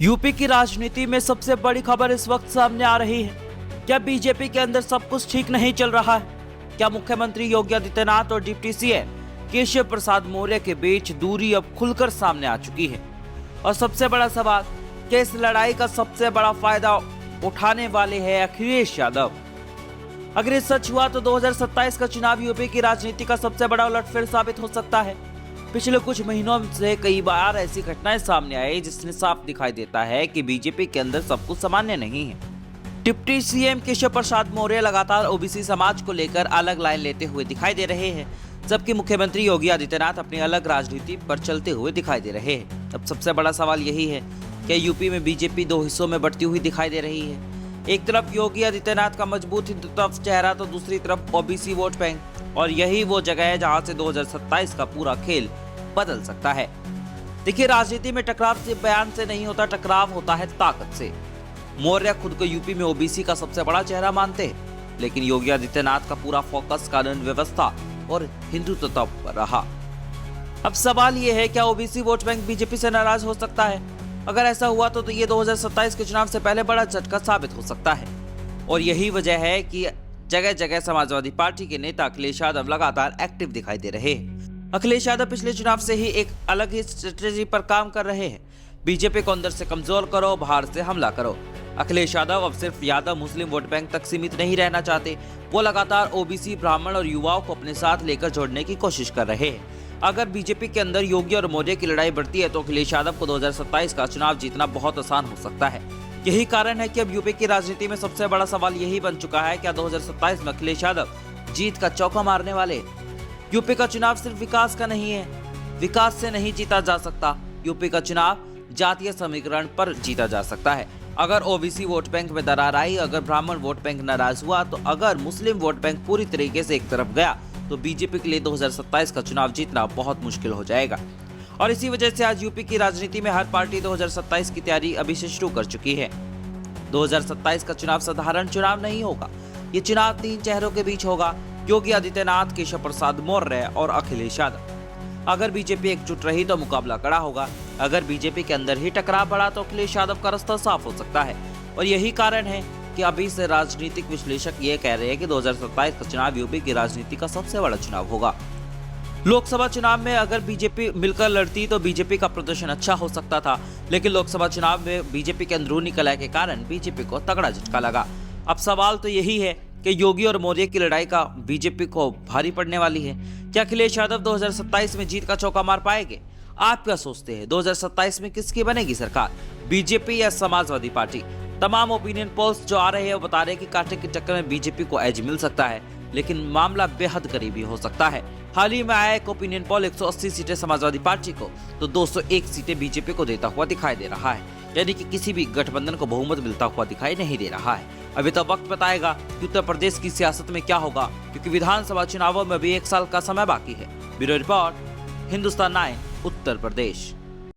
UP की राजनीति में सबसे बड़ी खबर इस वक्त सामने आ रही है। क्या बीजेपी के अंदर सब कुछ ठीक नहीं चल रहा है? क्या मुख्यमंत्री योगी आदित्यनाथ और डिप्टी सीएम केशव प्रसाद मौर्य के बीच दूरी अब खुलकर सामने आ चुकी है? और सबसे बड़ा सवाल, क्या इस लड़ाई का सबसे बड़ा फायदा उठाने वाले हैं अखिलेश यादव? अगर ये सच हुआ तो 2027 का चुनाव यूपी की राजनीति का सबसे बड़ा उलटफेर साबित हो सकता है। पिछले कुछ महीनों से कई बार ऐसी घटनाएं सामने आई जिसने साफ दिखाई देता है कि बीजेपी के अंदर सब कुछ सामान्य नहीं है। डिप्टी सीएम केशव प्रसाद मौर्य लगातार ओबीसी समाज को लेकर अलग लाइन लेते हुए दिखाई दे रहे हैं, जबकि मुख्यमंत्री योगी आदित्यनाथ अपनी अलग राजनीति पर चलते हुए दिखाई दे रहे हैं। अब सबसे बड़ा सवाल यही है कि यूपी में बीजेपी दो हिस्सों में बढ़ती हुई दिखाई दे रही है। एक तरफ योगी आदित्यनाथ का मजबूत हिंदुत्व चेहरा तो दूसरी तरफ ओबीसी वोट बैंक, और यही वो जगह है जहां से 2027 का पूरा खेल बदल सकता है। देखिए, राजनीति में टकराव सिर्फ बयान से नहीं होता, टकराव होता है ताकत से। मौर्य खुद को यूपी में ओबीसी का सबसे बड़ा चेहरा मानते हैं, लेकिन योगी आदित्यनाथ का पूरा फोकस कानून व्यवस्था और हिंदुत्व पर रहा। अब सवाल ये है, क्या ओबीसी वोट बैंक बीजेपी से नाराज हो सकता है? अगर ऐसा हुआ तो ये 2027 के चुनाव से पहले बड़ा झटका साबित हो सकता है। और यही वजह है कि जगह जगह समाजवादी पार्टी के नेता अखिलेश यादव लगातार एक्टिव दिखाई दे रहे हैं। अखिलेश यादव पिछले चुनाव से ही एक अलग ही स्ट्रेटेजी पर काम कर रहे हैं। बीजेपी को अंदर से कमजोर करो, बाहर से हमला करो। अखिलेश यादव अब सिर्फ यादव मुस्लिम वोट बैंक तक सीमित नहीं रहना चाहते, वो लगातार ओबीसी, ब्राह्मण और युवाओं को अपने साथ लेकर जोड़ने की कोशिश कर रहे हैं। अगर बीजेपी के अंदर योगी और मौर्य की लड़ाई बढ़ती है तो अखिलेश यादव को 2027 का चुनाव जीतना बहुत आसान हो सकता है। यही कारण है कि अब यूपी की राजनीति में सबसे बड़ा सवाल यही बन चुका है, क्या 2027 में अखिलेश यादव जीत का चौका मारने वाले? यूपी का चुनाव सिर्फ विकास का नहीं है, विकास से नहीं जीता जा सकता। यूपी का चुनाव जातीय समीकरण पर जीता जा सकता है। अगर ओबीसी वोट बैंक में दरार आई, अगर ब्राह्मण वोट बैंक नाराज हुआ, तो अगर मुस्लिम वोट बैंक पूरी तरीके से एक तरफ गया, तो बीजेपी के लिए 2027 का चुनाव जीतना बहुत मुश्किल हो जाएगा। और इसी वजह से आज यूपी की राजनीति में हर पार्टी 2027 की तैयारी अभी से शुरू कर चुकी है। 2027 का चुनाव साधारण चुनाव नहीं होगा, ये चुनाव तीन चेहरों के बीच होगा, योगी आदित्यनाथ, केशव प्रसाद मौर्य और अखिलेश यादव। अगर बीजेपी एकजुट रही तो मुकाबला कड़ा होगा, अगर बीजेपी के अंदर ही टकराव बढ़ा तो अखिलेश यादव का रास्ता साफ हो सकता है। और यही कारण है कि अभी से राजनीतिक विश्लेषक ये कह रहे हैं कि 2027 का चुनाव यूपी की राजनीति का सबसे बड़ा चुनाव होगा। लोकसभा चुनाव में अगर बीजेपी मिलकर लड़ती तो बीजेपी का प्रदर्शन अच्छा हो सकता था, लेकिन लोकसभा चुनाव में बीजेपी के अंदरूनी कलह के कारण बीजेपी को तगड़ा झटका लगा। अब सवाल तो यही है कि योगी और मौर्य की लड़ाई का बीजेपी को भारी पड़ने वाली है। क्या अखिलेश यादव 2027 में जीत का चौका मार पाएंगे? आप क्या सोचते हैं, 2027 में किसकी बनेगी सरकार, बीजेपी या समाजवादी पार्टी? तमाम ओपिनियन पोल्स जो आ रहे हैं वो बता रहे हैं कि कांटे की टक्कर में बीजेपी को एज मिल सकता है, लेकिन मामला बेहद करीबी हो सकता है। हाल ही में आया एक ओपिनियन पोल 180 सीटें समाजवादी पार्टी को तो 201 सीटें बीजेपी को देता हुआ दिखाई दे रहा है, यानी कि किसी भी गठबंधन को बहुमत मिलता हुआ दिखाई नहीं दे रहा है। अभी तो वक्त बताएगा कि उत्तर प्रदेश की सियासत में क्या होगा, क्योंकि विधानसभा चुनावों में भी 1 साल का समय बाकी है। Bureau report, Hindustan 9, Uttar Pradesh.